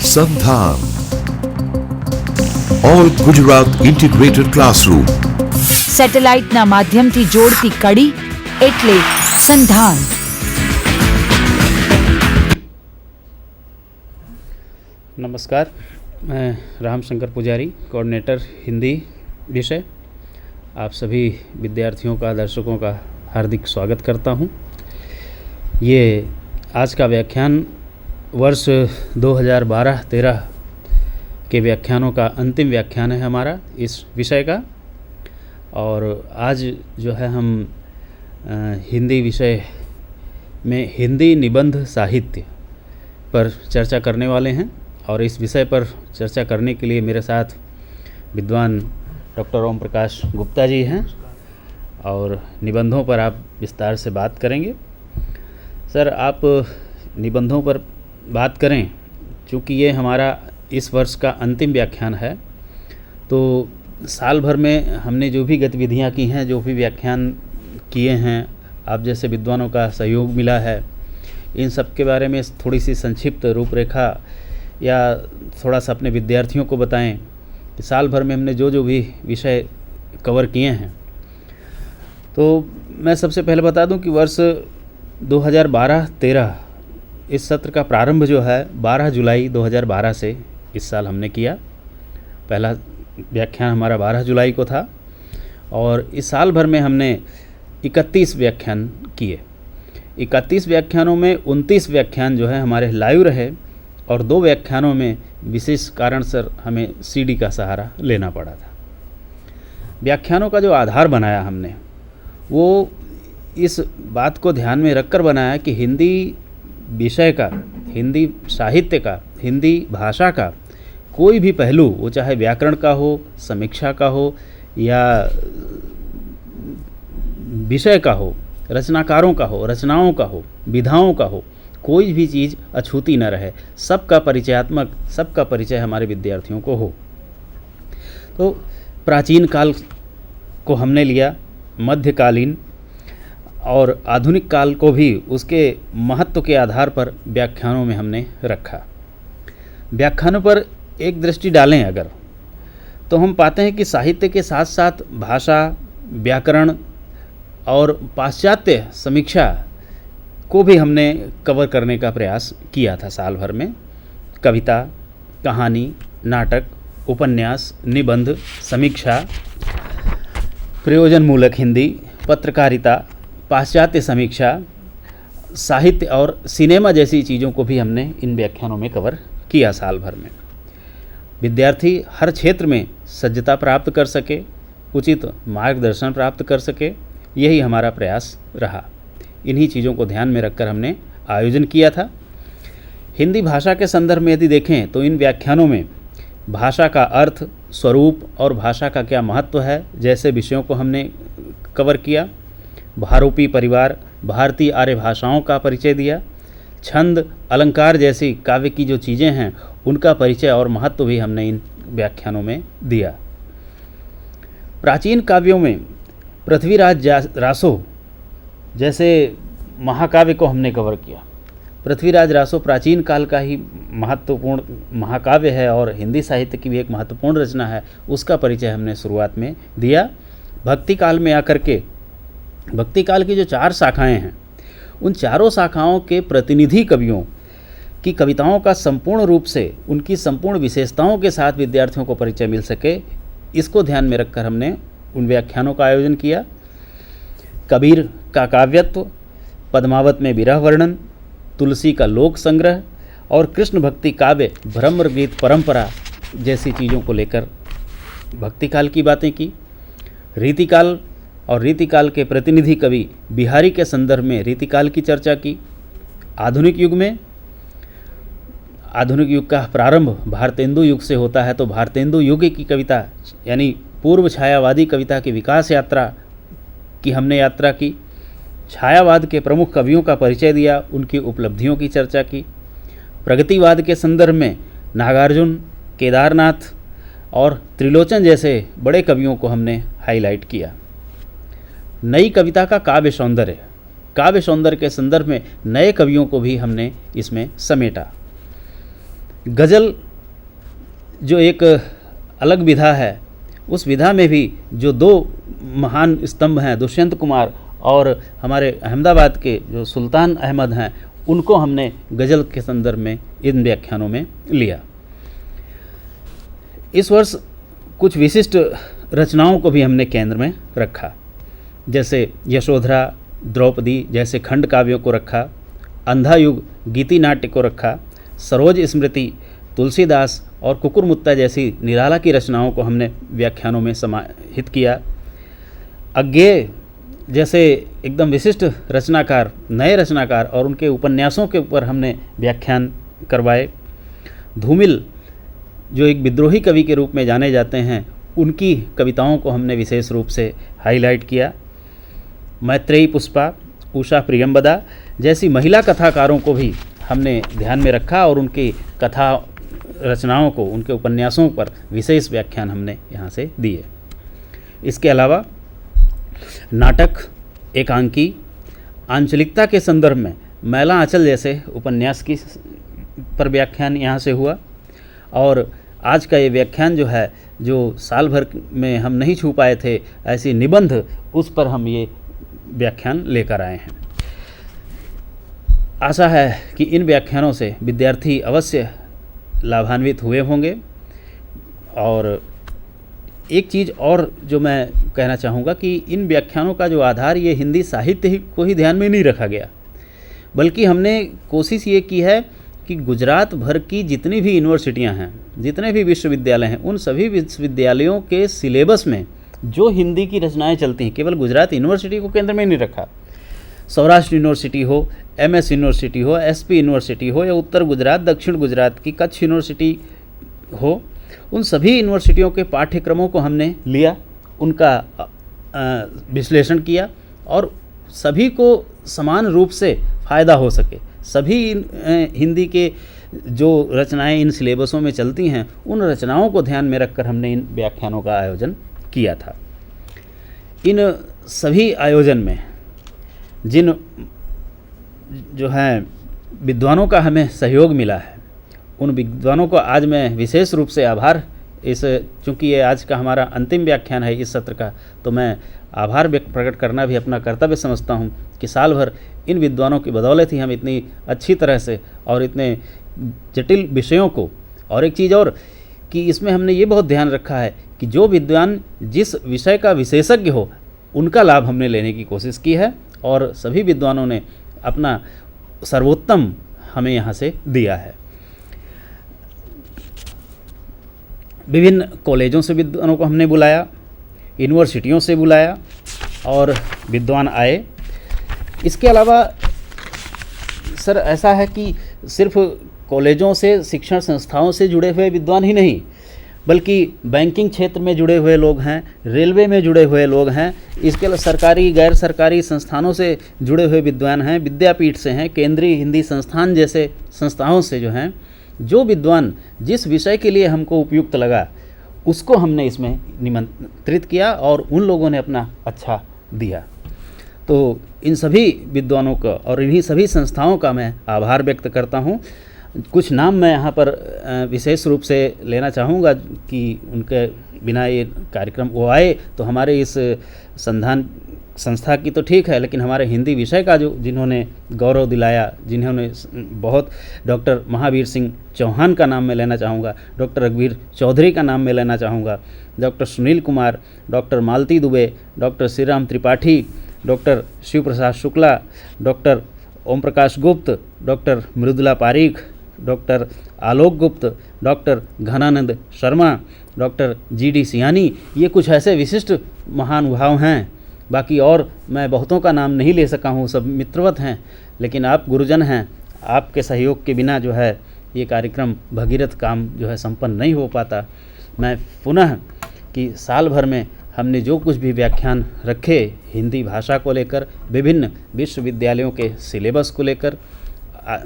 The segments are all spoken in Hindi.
संधान ऑल गुजरात इंटीग्रेटेड क्लासरूम સેટેલાઇટના માધ્યમથી જોડતી કડી એટલે સંધાન। नमस्कार, मैं रामशंकर पुजारी, कोऑर्डिनेटर हिंदी विषय, आप सभी विद्यार्थियों का, दर्शकों का हार्दिक स्वागत करता हूं। ये आज का व्याख्यान वर्ष 2012-13 के व्याख्यानों का अंतिम व्याख्यान है हमारा इस विषय का। और आज जो है हम हिंदी विषय में हिंदी निबंध साहित्य पर चर्चा करने वाले हैं। और इस विषय पर चर्चा करने के लिए मेरे साथ विद्वान डॉक्टर ओम प्रकाश गुप्ता जी हैं और निबंधों पर आप विस्तार से बात करेंगे। सर, आप निबंधों पर बात करें, चूँकि ये हमारा इस वर्ष का अंतिम व्याख्यान है, तो साल भर में हमने जो भी गतिविधियां की हैं, जो भी व्याख्यान किए हैं, आप जैसे विद्वानों का सहयोग मिला है, इन सब के बारे में थोड़ी सी संक्षिप्त रूपरेखा या थोड़ा सा अपने विद्यार्थियों को बताएं कि साल भर में हमने जो जो भी विषय कवर किए हैं। तो मैं सबसे पहले बता दूं कि वर्ष 2012-13 इस सत्र का प्रारंभ जो है 12 जुलाई 2012 से इस साल हमने किया। पहला व्याख्यान हमारा 12 जुलाई को था और इस साल भर में हमने 31 व्याख्यान किए। 31 व्याख्यानों में 29 व्याख्यान जो है हमारे लाइव रहे और 2 व्याख्यानों में विशेष कारण से हमें सीडी का सहारा लेना पड़ा था। व्याख्यानों का जो आधार बनाया हमने, वो इस बात को ध्यान में रखकर बनाया कि हिंदी विषय का, हिंदी साहित्य का, हिंदी भाषा का कोई भी पहलू, वो चाहे व्याकरण का हो, समीक्षा का हो या विषय का हो, रचनाकारों का हो, रचनाओं का हो, विधाओं का हो, कोई भी चीज़ अछूती न रहे। सबका परिचयात्मक, सबका परिचय हमारे विद्यार्थियों को हो। तो प्राचीन काल को हमने लिया, मध्यकालीन और आधुनिक काल को भी उसके महत्व के आधार पर व्याख्यानों में हमने रखा। व्याख्यानों पर एक दृष्टि डालें अगर, तो हम पाते हैं कि साहित्य के साथ साथ भाषा, व्याकरण और पाश्चात्य समीक्षा को भी हमने कवर करने का प्रयास किया था साल भर में। कविता, कहानी, नाटक, उपन्यास, निबंध, समीक्षा, प्रयोजनमूलक हिंदी, पत्रकारिता, पाश्चात्य समीक्षा, साहित्य और सिनेमा जैसी चीज़ों को भी हमने इन व्याख्यानों में कवर किया साल भर में। विद्यार्थी हर क्षेत्र में सज्जता प्राप्त कर सके, उचित मार्गदर्शन प्राप्त कर सके, यही हमारा प्रयास रहा। इन्हीं चीज़ों को ध्यान में रखकर हमने आयोजन किया था। हिंदी भाषा के संदर्भ में यदि देखें तो इन व्याख्यानों में भाषा का अर्थ, स्वरूप और भाषा का क्या महत्व है जैसे विषयों को हमने कवर किया। भारूपी परिवार, भारतीय आर्य भाषाओं का परिचय दिया। छंद, अलंकार जैसी काव्य की जो चीज़ें हैं उनका परिचय और महत्व भी हमने इन व्याख्यानों में दिया। प्राचीन काव्यों में पृथ्वीराज रासो जैसे महाकाव्य को हमने कवर किया। पृथ्वीराज रासो प्राचीन काल का ही महत्वपूर्ण महाकाव्य है और हिंदी साहित्य की भी एक महत्वपूर्ण रचना है, उसका परिचय हमने शुरुआत में दिया। भक्ति काल में आकर के भक्ति काल की जो 4 शाखाएं हैं, उन चारों शाखाओं के प्रतिनिधि कवियों की कविताओं का संपूर्ण रूप से, उनकी संपूर्ण विशेषताओं के साथ विद्यार्थियों को परिचय मिल सके, इसको ध्यान में रखकर हमने उन व्याख्यानों का आयोजन किया। कबीर का काव्यत्व, पद्मावत में विरह वर्णन, तुलसी का लोक संग्रह और कृष्ण भक्ति काव्य, भ्रमर गीत परंपरा जैसी चीज़ों को लेकर भक्ति काल की बातें की। रीतिकाल और रीतिकाल के प्रतिनिधि कवि बिहारी के संदर्भ में रीतिकाल की चर्चा की। आधुनिक युग में, आधुनिक युग का प्रारंभ भारतेंदु युग से होता है, तो भारतेंदु युग की कविता यानी पूर्व छायावादी कविता की विकास यात्रा की हमने यात्रा की। छायावाद के प्रमुख कवियों का परिचय दिया, उनकी उपलब्धियों की चर्चा की। प्रगतिवाद के संदर्भ में नागार्जुन, केदारनाथ और त्रिलोचन जैसे बड़े कवियों को हमने हाईलाइट किया। नई कविता का काव्य सौंदर्य के संदर्भ में नए कवियों को भी हमने इसमें समेटा। गज़ल जो एक अलग विधा है, उस विधा में भी जो दो महान स्तंभ हैं, दुष्यंत कुमार और हमारे अहमदाबाद के जो सुल्तान अहमद हैं, उनको हमने गज़ल के संदर्भ में इन व्याख्यानों में लिया। इस वर्ष कुछ विशिष्ट रचनाओं को भी हमने केंद्र में रखा, जैसे यशोधरा, द्रौपदी जैसे खंड काव्यों को रखा, अंधा युग गीति नाट्य को रखा, सरोज स्मृति, तुलसीदास और कुकुरमुत्ता जैसी निराला की रचनाओं को हमने व्याख्यानों में समाहित किया। अज्ञेय जैसे एकदम विशिष्ट रचनाकार, नए रचनाकार और उनके उपन्यासों के ऊपर हमने व्याख्यान करवाए। धूमिल जो एक विद्रोही कवि के रूप में जाने जाते हैं, उनकी कविताओं को हमने विशेष रूप से हाईलाइट किया। मैत्रेयी पुष्पा, उषा प्रियंबदा जैसी महिला कथाकारों को भी हमने ध्यान में रखा और उनकी कथा रचनाओं को, उनके उपन्यासों पर विशेष व्याख्यान हमने यहाँ से दिए। इसके अलावा नाटक, एकांकी, आंचलिकता के संदर्भ में मैला आंचल जैसे उपन्यास की पर व्याख्यान यहाँ से हुआ। और आज का ये व्याख्यान जो है, जो साल भर में हम नहीं छू पाए थे, ऐसी निबंध, उस पर हम ये व्याख्यान लेकर आए हैं। आशा है कि इन व्याख्यानों से विद्यार्थी अवश्य लाभान्वित हुए होंगे। और एक चीज़ और जो मैं कहना चाहूँगा कि इन व्याख्यानों का जो आधार ये हिंदी साहित्य को ही ध्यान में नहीं रखा गया, बल्कि हमने कोशिश ये की है कि गुजरात भर की जितनी भी यूनिवर्सिटियां हैं, जितने भी विश्वविद्यालय हैं, उन सभी विश्वविद्यालयों के सिलेबस में जो हिंदी की रचनाएं चलती हैं, केवल गुजरात यूनिवर्सिटी को केंद्र में नहीं रखा। सौराष्ट्र यूनिवर्सिटी हो, MS यूनिवर्सिटी हो, SP यूनिवर्सिटी हो, या उत्तर गुजरात, दक्षिण गुजरात की कच्छ यूनिवर्सिटी हो, उन सभी यूनिवर्सिटियों के पाठ्यक्रमों को हमने लिया, उनका विश्लेषण किया और सभी को समान रूप से फ़ायदा हो सके। सभी हिंदी के जो रचनाएं इन सिलेबसों में चलती हैं, उन रचनाओं को ध्यान में रखकर हमने इन व्याख्यानों का आयोजन किया था। इन सभी आयोजन में जिन जो हैं विद्वानों का हमें सहयोग मिला है, उन विद्वानों को आज मैं विशेष रूप से आभार, चूँकि ये आज का हमारा अंतिम व्याख्यान है इस सत्र का, तो मैं आभार प्रकट करना भी अपना कर्तव्य समझता हूँ कि साल भर इन विद्वानों की बदौलत ही हम इतनी अच्छी तरह से और इतने जटिल विषयों को, और एक चीज़ और कि इसमें हमने ये बहुत ध्यान रखा है कि जो विद्वान जिस विषय का विशेषज्ञ हो, उनका लाभ हमने लेने की कोशिश की है और सभी विद्वानों ने अपना सर्वोत्तम हमें यहाँ से दिया है। विभिन्न कॉलेजों से विद्वानों को हमने बुलाया, यूनिवर्सिटियों से बुलाया और विद्वान आए। इसके अलावा सर ऐसा है कि सिर्फ कॉलेजों से, शिक्षण संस्थाओं से जुड़े हुए विद्वान ही नहीं, बल्कि बैंकिंग क्षेत्र में जुड़े हुए लोग हैं, रेलवे में जुड़े हुए लोग हैं, इसके अलावा सरकारी गैर सरकारी संस्थानों से जुड़े हुए विद्वान हैं, विद्यापीठ से हैं, केंद्रीय हिंदी संस्थान जैसे संस्थाओं से जो हैं, जो विद्वान जिस विषय के लिए हमको उपयुक्त लगा, उसको हमने इसमें निमंत्रित किया और उन लोगों ने अपना अच्छा दिया। तो इन सभी विद्वानों का और इन्हीं सभी संस्थाओं का मैं आभार व्यक्त करता हूँ। कुछ नाम मैं यहाँ पर विशेष रूप से लेना चाहूँगा कि उनके बिना ये कार्यक्रम वो आए तो हमारे इस संस्था की तो ठीक है, लेकिन हमारे हिंदी विषय का जो जिन्होंने गौरव दिलाया, जिन्होंने बहुत, डॉक्टर महावीर सिंह चौहान का नाम मैं लेना चाहूँगा, डॉक्टर रघुवीर चौधरी का नाम मैं लेना चाहूँगा, doctor Sunil Kumar, doctor Malti Dubey, doctor Shri Ram Tripathi, doctor Shiv Prasad Shukla, doctor Om Prakash Gupt, doctor Mridula Parikh, doctor Alok Gupt, doctor Ghananand Sharma, doctor GD Siyani, ये कुछ ऐसे विशिष्ट महानुभाव हैं। बाकी और मैं बहुतों का नाम नहीं ले सका हूँ, सब मित्रवत हैं, लेकिन आप गुरुजन हैं, आपके सहयोग के बिना जो है ये कार्यक्रम भगीरथ काम जो है संपन्न नहीं हो पाता। मैं पुनः कि साल भर में हमने जो कुछ भी व्याख्यान रखे हिंदी भाषा को लेकर, विभिन्न विश्वविद्यालयों के सिलेबस को लेकर,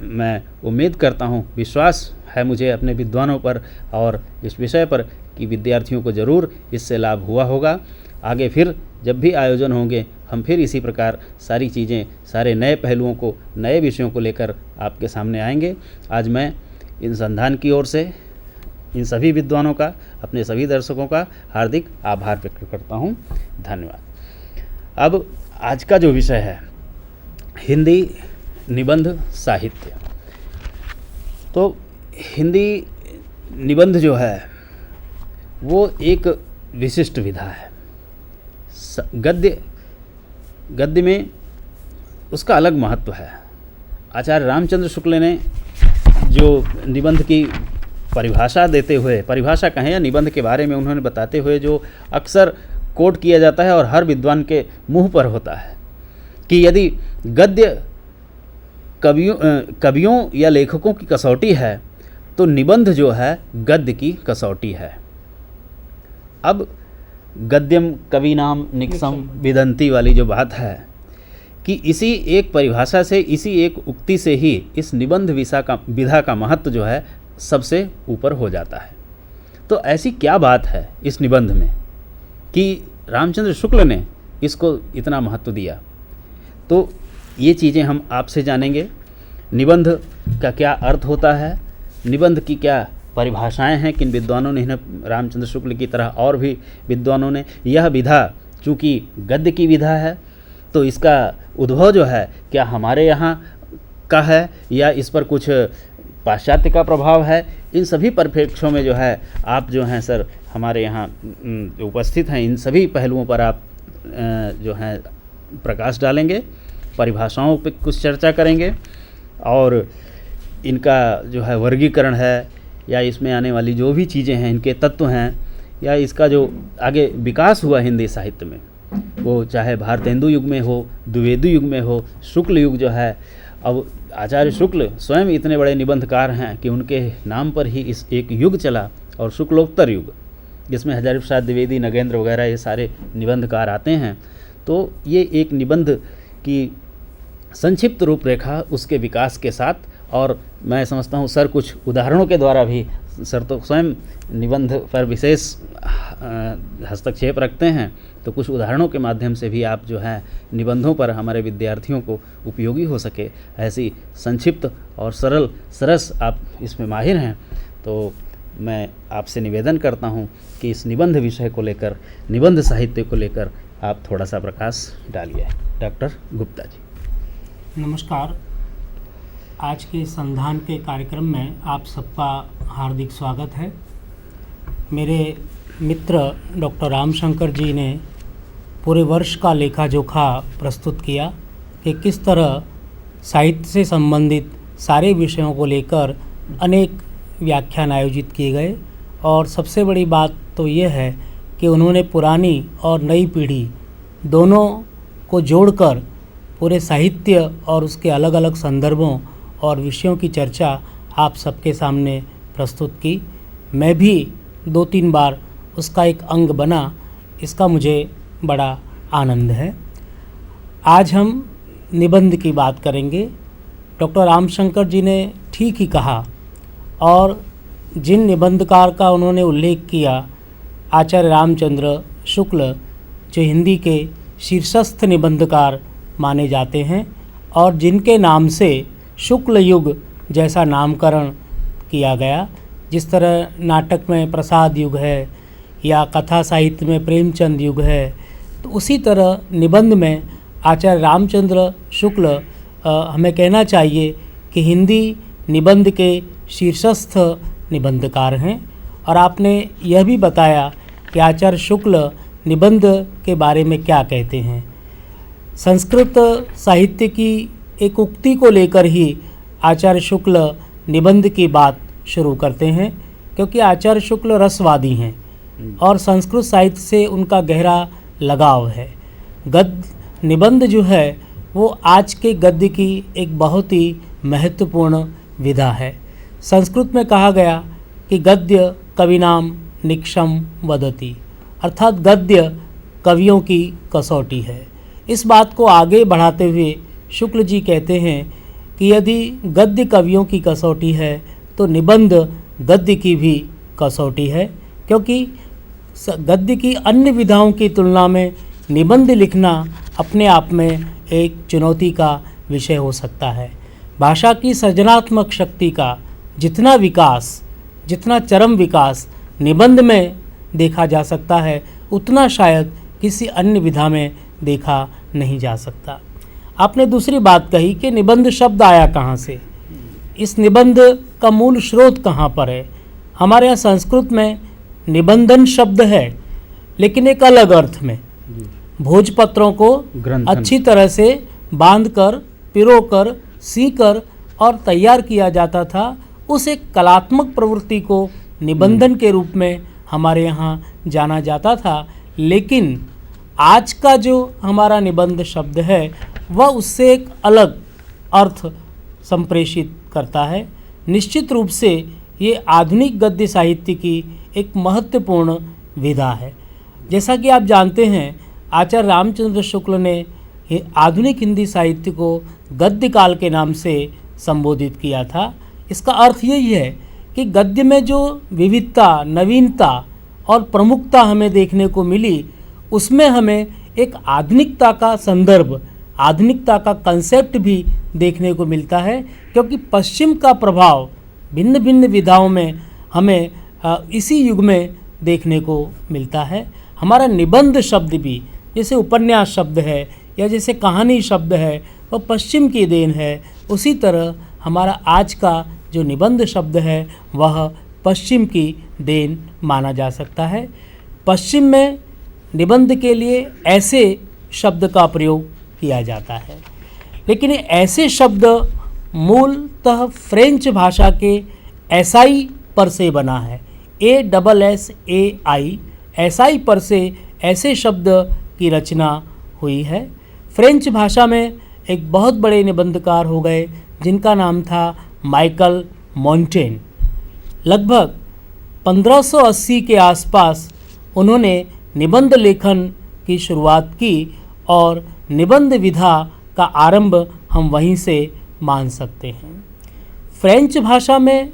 मैं उम्मीद करता हूँ, विश्वास है मुझे अपने विद्वानों पर और इस विषय पर कि विद्यार्थियों को ज़रूर इससे लाभ हुआ होगा। आगे फिर जब भी आयोजन होंगे, हम फिर इसी प्रकार सारी चीज़ें, सारे नए पहलुओं को, नए विषयों को लेकर आपके सामने आएंगे। आज मैं इन संधान की ओर से इन सभी विद्वानों का, अपने सभी दर्शकों का हार्दिक आभार व्यक्त करता हूँ। धन्यवाद। अब आज का जो विषय है हिंदी निबंध साहित्य। तो हिंदी निबंध जो है वो एक विशिष्ट विधा है। गद्य में उसका अलग महत्व है। आचार्य रामचंद्र शुक्ल ने जो निबंध की परिभाषा देते हुए, परिभाषा कहें या निबंध के बारे में उन्होंने बताते हुए जो अक्सर कोट किया जाता है और हर विद्वान के मुंह पर होता है कि यदि गद्य कवियों या लेखकों की कसौटी है तो निबंध जो है गद्य की कसौटी है। अब गद्यम कवीनाम निक्सम विदंती वाली जो बात है कि इसी एक परिभाषा से, इसी एक उक्ति से ही इस निबंध विधा का महत्व जो है सबसे ऊपर हो जाता है। तो ऐसी क्या बात है इस निबंध में कि रामचंद्र शुक्ल ने इसको इतना महत्व दिया? तो ये चीज़ें हम आपसे जानेंगे। निबंध का क्या अर्थ होता है, निबंध की क्या परिभाषाएं हैं, किन विद्वानों ने इन्हें, रामचंद्र शुक्ल की तरह और भी विद्वानों ने, यह विधा चूँकि गद्य की विधा है तो इसका उद्भव जो है क्या हमारे यहाँ का है या इस पर कुछ पाश्चात्य का प्रभाव है, इन सभी परिप्रेक्ष्यों में जो है आप जो हैं सर हमारे यहाँ उपस्थित हैं, इन सभी पहलुओं पर आप जो हैं प्रकाश डालेंगे, परिभाषाओं पर कुछ चर्चा करेंगे और इनका जो है वर्गीकरण है या इसमें आने वाली जो भी चीज़ें हैं, इनके तत्व हैं या इसका जो आगे विकास हुआ हिंदी साहित्य में, वो चाहे भारतेंदु युग में हो, द्विवेदु युग में हो, शुक्ल युग जो है, अब आचार्य शुक्ल स्वयं इतने बड़े निबंधकार हैं कि उनके नाम पर ही इस एक युग चला और शुक्लोत्तर युग, जिसमें हजारी प्रसाद द्विवेदी, नगेंद्र वगैरह ये सारे निबंधकार आते हैं। तो ये एक निबंध की संक्षिप्त रूपरेखा उसके विकास के साथ, और मैं समझता हूँ सर कुछ उदाहरणों के द्वारा भी, सर तो स्वयं निबंध पर विशेष हस्तक्षेप रखते हैं, तो कुछ उदाहरणों के माध्यम से भी आप जो है निबंधों पर हमारे विद्यार्थियों को उपयोगी हो सके, ऐसी संक्षिप्त और सरल सरस आप इसमें माहिर हैं। तो मैं आपसे निवेदन करता हूं कि इस निबंध विषय को लेकर, निबंध साहित्य को लेकर आप थोड़ा सा प्रकाश डालिए। डॉक्टर गुप्ता जी। नमस्कार। आज के संधान के कार्यक्रम में आप सबका हार्दिक स्वागत है। मेरे मित्र डॉक्टर रामशंकर जी ने पूरे वर्ष का लेखा जोखा प्रस्तुत किया कि किस तरह साहित्य से संबंधित सारे विषयों को लेकर अनेक व्याख्यान आयोजित किए गए, और सबसे बड़ी बात तो ये है कि उन्होंने पुरानी और नई पीढ़ी दोनों को जोड़कर पूरे साहित्य और उसके अलग अलग संदर्भों और विषयों की चर्चा आप सबके सामने प्रस्तुत की। मैं भी 2-3 बार उसका एक अंग बना, इसका मुझे बड़ा आनंद है। आज हम निबंध की बात करेंगे। डॉक्टर रामशंकर जी ने ठीक ही कहा, और जिन निबंधकार का उन्होंने उल्लेख किया, आचार्य रामचंद्र शुक्ल जो हिंदी के शीर्षस्थ निबंधकार माने जाते हैं और जिनके नाम से शुक्ल युग जैसा नामकरण किया गया, जिस तरह नाटक में प्रसाद युग है या कथा साहित्य में प्रेमचंद युग है, तो उसी तरह निबंध में आचार्य रामचंद्र शुक्ल हमें कहना चाहिए कि हिंदी निबंध के शीर्षस्थ निबंधकार हैं। और आपने यह भी बताया कि आचार्य शुक्ल निबंध के बारे में क्या कहते हैं। संस्कृत साहित्य की एक उक्ति को लेकर ही आचार्य शुक्ल निबंध की बात शुरू करते हैं, क्योंकि आचार्य शुक्ल रसवादी हैं और संस्कृत साहित्य से उनका गहरा लगाव है। निबंध जो है वो आज के गद्य की एक बहुत ही महत्वपूर्ण विधा है। संस्कृत में कहा गया कि गद्य कविनाम निक्षम वदति, अर्थात गद्य कवियों की कसौटी है। इस बात को आगे बढ़ाते हुए शुक्ल जी कहते हैं कि यदि गद्य कवियों की कसौटी है तो निबंध गद्य की भी कसौटी है, क्योंकि गद्य की अन्य विधाओं की तुलना में निबंध लिखना अपने आप में एक चुनौती का विषय हो सकता है। भाषा की सृजनात्मक शक्ति का जितना विकास, जितना चरम विकास निबंध में देखा जा सकता है, उतना शायद किसी अन्य विधा में देखा नहीं जा सकता। आपने दूसरी बात कही कि निबंध शब्द आया कहाँ से, इस निबंध का मूल स्रोत कहाँ पर है। हमारे यहाँ संस्कृत में निबंधन शब्द है, लेकिन एक अलग अर्थ में। भोजपत्रों को ग्रंथन। अच्छी तरह से बांधकर, पिरोकर, सीकर और तैयार किया जाता था। उस एक कलात्मक प्रवृत्ति को निबंधन के रूप में हमारे यहाँ जाना जाता था। लेकिन आज का जो हमारा निबंध शब्द है वह उससे एक अलग अर्थ संप्रेषित करता है। निश्चित रूप से ये आधुनिक गद्य साहित्य की एक महत्वपूर्ण विधा है। जैसा कि आप जानते हैं, आचार्य रामचंद्र शुक्ल ने ये आधुनिक हिंदी साहित्य को गद्य काल के नाम से संबोधित किया था। इसका अर्थ यही है कि गद्य में जो विविधता, नवीनता और प्रमुखता हमें देखने को मिली, उसमें हमें एक आधुनिकता का संदर्भ, आधुनिकता का कंसेप्ट भी देखने को मिलता है, क्योंकि पश्चिम का प्रभाव भिन्न भिन्न विधाओं में हमें इसी युग में देखने को मिलता है। हमारा निबंध शब्द भी, जैसे उपन्यास शब्द है या जैसे कहानी शब्द है, वह पश्चिम की देन है। उसी तरह हमारा आज का जो निबंध शब्द है वह पश्चिम की देन माना जा सकता है। पश्चिम में निबंध के लिए ऐसे शब्द का प्रयोग किया जाता है, लेकिन ये ऐसे शब्द मूलतः फ्रेंच भाषा के एसाई पर से बना है। ASSAI, एसाई पर से ऐसे शब्द की रचना हुई है। फ्रेंच भाषा में एक बहुत बड़े निबंधकार हो गए जिनका नाम था माइकल मोंटेन। लगभग 1580 के आसपास उन्होंने निबंध लेखन की शुरुआत की और निबंध विधा का आरंभ हम वहीं से मान सकते हैं। फ्रेंच भाषा में